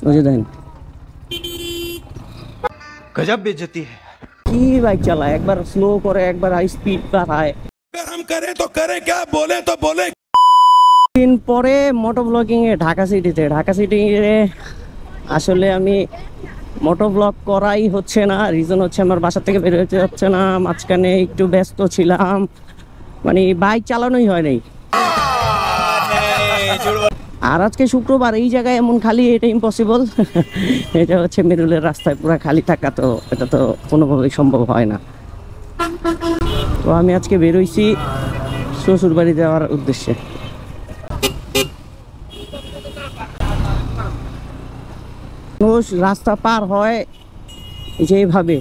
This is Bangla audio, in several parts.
ওই যে দেখেন गजब बेइज्जती है। কি বাইক চালায়, একবার স্লো করে একবার হাই স্পিড বাড়ায়। अगर हम करें तो करें क्या, बोले तो बोले। দিন পরে মোটো ব্লগিং এ ঢাকা সিটি আসলে আমি মোটো ব্লগ করাই হচ্ছে না। রিজন হচ্ছে আমার বাসা থেকে বের হতে হচ্ছে না, মাঝখানে একটু ব্যস্ত ছিলাম, মানে বাইক চালানোই হয় নাই। আর আজকে শুক্রবার, এই জায়গায় এমন খালি, এটা ইম্পসিবল। এটা হচ্ছে মেরুলের রাস্তায় পুরো খালি থাকা, তো এটা তো কোনোভাবেই সম্ভব হয় না। তো আমি আজকে বেরোইছি শ্বশুর বাড়ি যাওয়ার উদ্দেশ্যে। রাস্তা পার হয় যেভাবে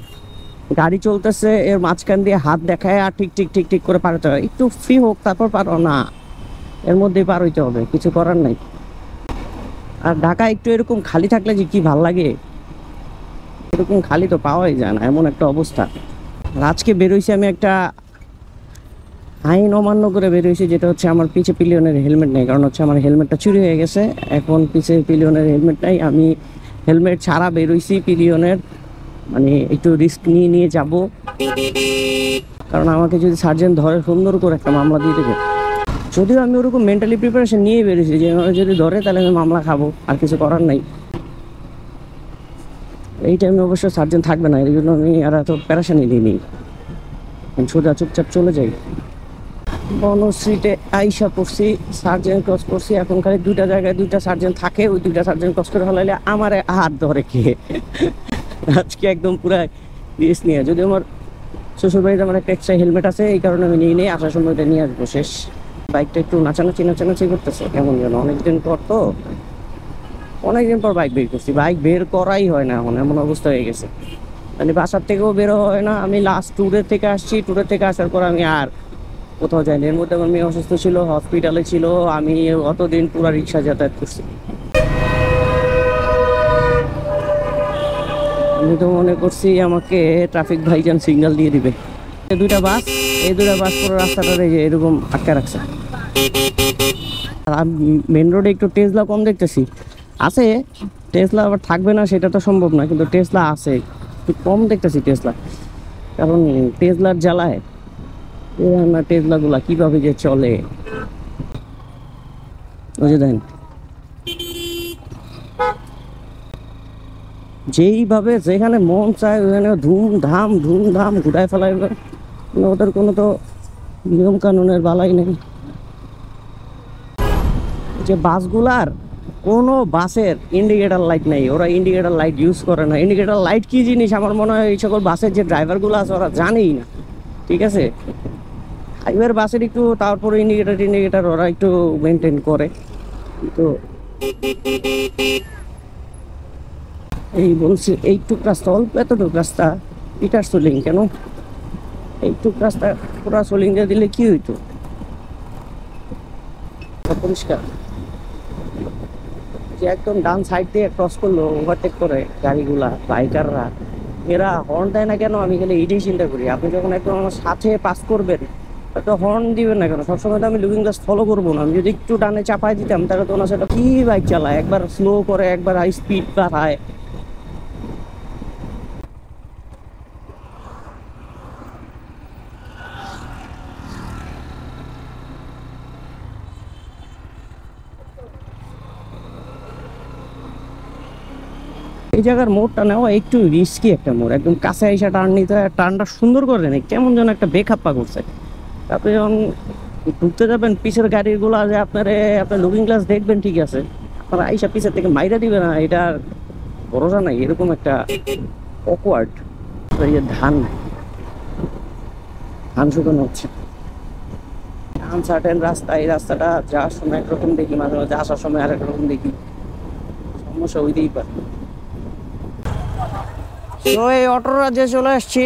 গাড়ি চলতেছে, এর মাঝখান দিয়ে হাত দেখায় আর ঠিক ঠিক ঠিক ঠিক করে পার হতে হয়। একটু ফ্রি হোক তারপর পারো না, এর মধ্যেই পার হইতে হবে, কিছু করার নাই। আর ঢাকা একটু এরকম খালি থাকলে যে কি ভাল লাগে, এরকম খালি তো পাওয়াই যায় না, এমন একটা অবস্থা। আর আজকে বেরোইছি আমি একটা আইন অমান্য করে বেরোইছি, যেটা হচ্ছে আমার পিছে পিলিয়নের হেলমেট নেই। কারণ হচ্ছে আমার হেলমেটটা চুরি হয়ে গেছে, এখন পিছে পিলিয়নের হেলমেট নাই। আমি হেলমেট ছাড়া বেরোইছি পিলিয়নের, মানে একটু রিস্ক নিয়ে নিয়ে যাব, কারণ আমাকে যদি সার্জেন্ট ধরে সুন্দর করে একটা মামলা দিয়ে দেবে। যদিও আমি ওরকম মেন্টালি প্রিপারেশন নিয়ে বেরিয়েছি যে যদি ধরে তাহলে আমি মামলা খাবো, আর কিছু করার নাই। এই টাইমে অবশ্য সার্জেন্ট থাকবে না, এই জন্য আমি আর এত প্যারাশানি নিই, সোজা চুপচাপ চলে যাই। বনশ্রীতে আইসা পড়ছি, সার্জেন্ট ক্রস করছি। এখন খালি দুইটা জায়গায় দুইটা সার্জেন্ট থাকে, ওই দুইটা সার্জেন্ট ক্রস করে হলাইলে আমার হাত ধরে কে। আজকে একদম পুরো রিস্ক নিয়ে, যদি আমার শ্বশুরবাড়িতে আমার একটা এক্সট্রা হেলমেট আছে, এই কারণে আমি নিয়ে নেই, আসার সময় নিয়ে আসবো। শেষ বাইকটা একটু নাচানাচি করতেছে কেমন যেন, অনেকদিন পর তো, অনেকদিন পর বাইক বের করছি। বাইক বের করাই হয় না এখন, এমন অবস্থা হয়ে গেছে, মানে বাসার থেকেও বেরো হয় না। আমি লাস্ট ট্যুরের থেকে আসছি, ট্যুরের থেকে আসার পর আমি আর কোথাও যায়নি। এর মধ্যে আমার মেয়ে অসুস্থ ছিল, হসপিটালে ছিল, আমি অতদিন পুরো রিক্সা যাতায়াত করছি। আমি তো মনে করছি আমাকে ট্রাফিক ভাইজান সিগন্যাল দিয়ে দিবে। এই দুইটা বাস পুরো রাস্তাটা এরকম আটকে রাখছে। আর মেন রোডে একটু টেসলা কম দেখতেছি, আছে টেসলা, আবার থাকবে না সেটা তো সম্ভব না, কিন্তু টেসলা আছে, একটু কম দেখতেছি টেসলা। কারণ টেসলার জ্বালায় না, টেসলা গুলা কিভাবে যে চলে। ওই যে দেখেন যেইভাবে যেখানে মন চায় ওখানে ধুমধাম ঘুরায় ফেলায়, ওদের কোনো তো নিয়ম কানুনের বালাই নেই। যে বাসগুলার কোনো বাসের ইন্ডিকেটার লাইট নেই, ওরা ইন্ডিকেটার লাইট ইউজ করে না। ইন্ডিকেটার লাইট কি জিনিস আমার মনে হয় এই সকল বাসের যে ড্রাইভারগুলো আছে ওরা জানেই না, ঠিক আছে। হাইওয়ের বাসের একটু তারপরে ইন্ডিকেটার ওরা একটু মেনটেন করে, তো এই বলছি এইটুক রাস্তা, অল্প এতটুক রাস্তা পিটার সোলিং কেন, এইটুক রাস্তা পুরা সোলিং দিয়ে দিলে কি হইতো, পরিষ্কার। যে একদম ডান সাইড দিয়ে ক্রস করলো, ওভারটেক করে গাড়িগুলা, বাইকাররা, এরা হর্ন দেয় না কেন? আমি গেলে এইটাই চিন্তা করি। আপনি যখন একদম আমার সাথে পাস করবেন তো হর্ন দিবেন না কেন? সবসময় তো আমি লুকিং গ্লাস ফলো করবো না। আমি যদি একটু ডানে চাপাই দিতাম তাহলে তো ওনার সাথে কি বাইক চালায়, একবার স্লো করে একবার হাই স্পিড বাড়ায়। এই জায়গার মোড়টা নেওয়া একটু রিস্কি একটা মোড়, একদম কাছে এসে টার্ন নিতে হয়, টার্নটা সুন্দর করে নেই, কেমন যেন একটা বেখাপ্পা করছে। তারপরে যখন ঢুকতে যাবেন পিছের গাড়িগুলো, যে আপনার লুকিং গ্লাস দেখবেন ঠিক আছে, আপনারা আইসা পিছের থেকে মাইরা দিবে না, এটার ভরসা নাই। এরকম একটা অকওয়ার্ড। ধান শুকানো হচ্ছে, আনসার্টেন রাস্তা। এই রাস্তাটা যাওয়ার সময় একরকম দেখি, মাঝে মাঝে আসার সময় আরেক রকম দেখি, সমস্যা হইতেই পারে। তো এই অটোর রাজ্যে চলে আসছি।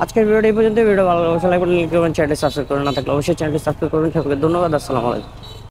আজকের ভিডিওটা এই পর্যন্ত। ভিডিও ভালো লাগলে লাইক করবেন, চ্যানেলটি সাবস্ক্রাইব করবেন, না থাকলে অবশ্যই চ্যানেলটি সাবস্ক্রাইব করবেন। সকলকে ধন্যবাদ। আসসালামু আলাইকুম।